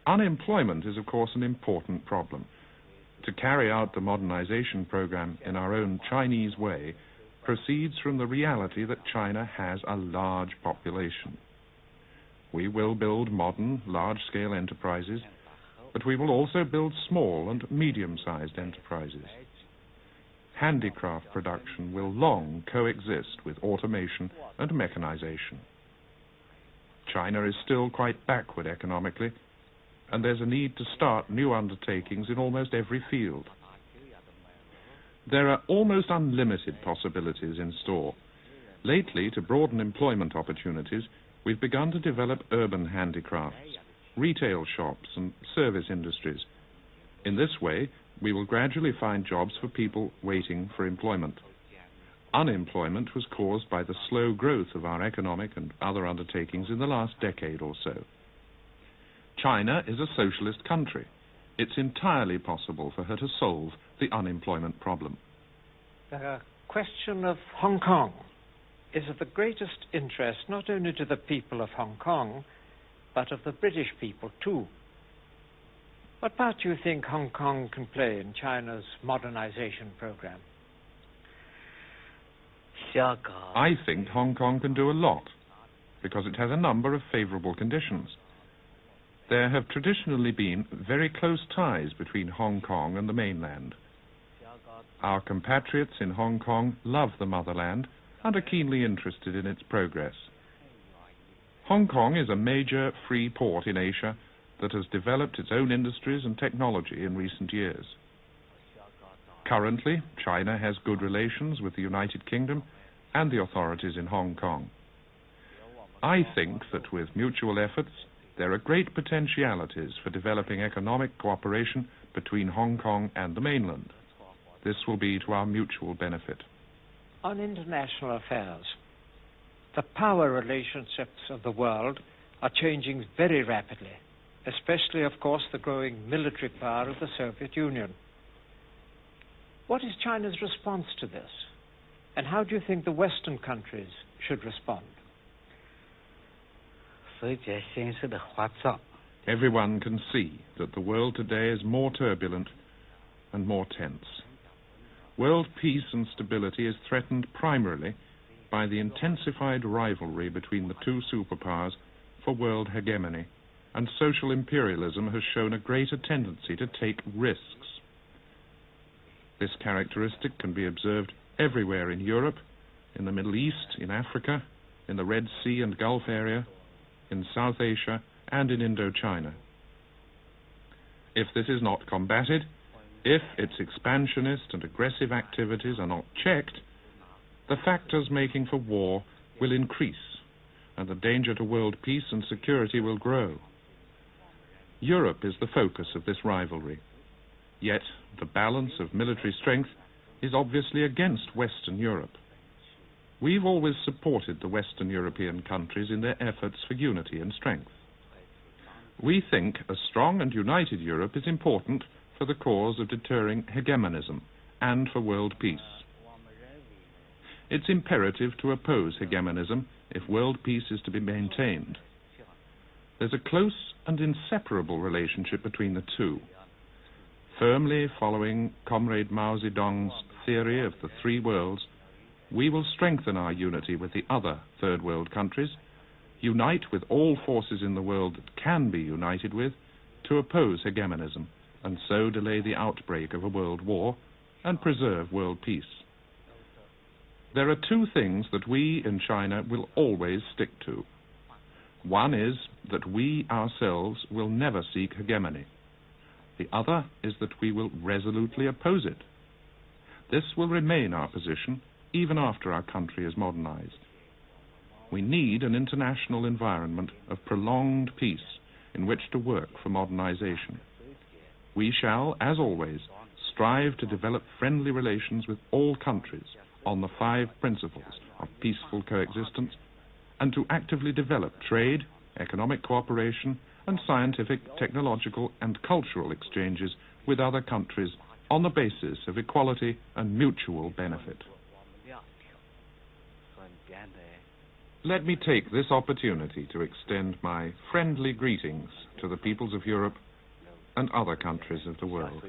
Unemployment is, of course, an important problem. To carry out the modernization program in our own Chinese way proceeds from the reality that China has a large population. We will build modern, large-scale enterprises, but we will also build small and medium-sized enterprises. Handicraft production will long coexist with automation and mechanization. China is still quite backward economically, and there's a need to start new undertakings in almost every field. There are almost unlimited possibilities in store. Lately, to broaden employment opportunities, we've begun to develop urban handicrafts, retail shops and service industries. In this way, we will gradually find jobs for people waiting for employment. Unemployment was caused by the slow growth of our economic and other undertakings in the last decade or so. China is a socialist country. It's entirely possible for her to solve the unemployment problem. The question of Hong Kong is of the greatest interest not only to the people of Hong Kong, but of the British people too. What part do you think Hong Kong can play in China's modernization program? I think Hong Kong can do a lot, because it has a number of favorable conditions. There have traditionally been very close ties between Hong Kong and the mainland. Our compatriots in Hong Kong love the motherland and are keenly interested in its progress. Hong Kong is a major free port in Asia that has developed its own industries and technology in recent years. Currently, China has good relations with the United Kingdom and the authorities in Hong Kong. I think that with mutual efforts, there are great potentialities for developing economic cooperation between Hong Kong and the mainland. This will be to our mutual benefit. On international affairs, the power relationships of the world are changing very rapidly, especially, of course, the growing military power of the Soviet Union. What is China's response to this? And how do you think the Western countries should respond? Everyone can see that the world today is more turbulent and more tense. World peace and stability is threatened primarily by the intensified rivalry between the two superpowers for world hegemony, and social imperialism has shown a greater tendency to take risks. This characteristic can be observed everywhere in Europe, in the Middle East, in Africa, in the Red Sea and Gulf area, in South Asia, and in Indochina. If this is not combated, if its expansionist and aggressive activities are not checked, the factors making for war will increase, and the danger to world peace and security will grow. Europe is the focus of this rivalry. Yet, the balance of military strength is obviously against Western Europe. We've always supported the Western European countries in their efforts for unity and strength. We think a strong and united Europe is important for the cause of deterring hegemonism and for world peace. It's imperative to oppose hegemonism if world peace is to be maintained. There's a close and inseparable relationship between the two. Firmly following Comrade Mao Zedong's theory of the three worlds, we will strengthen our unity with the other third world countries, unite with all forces in the world that can be united with, to oppose hegemonism, and so delay the outbreak of a world war and preserve world peace. There are two things that we in China will always stick to. One is that we ourselves will never seek hegemony. The other is that we will resolutely oppose it. This will remain our position even after our country is modernized. We need an international environment of prolonged peace in which to work for modernization. We shall, as always, strive to develop friendly relations with all countries on the 5 principles of peaceful coexistence, and to actively develop trade, economic cooperation, and scientific, technological, and cultural exchanges with other countries on the basis of equality and mutual benefit. Let me take this opportunity to extend my friendly greetings to the peoples of Europe and other countries of the world.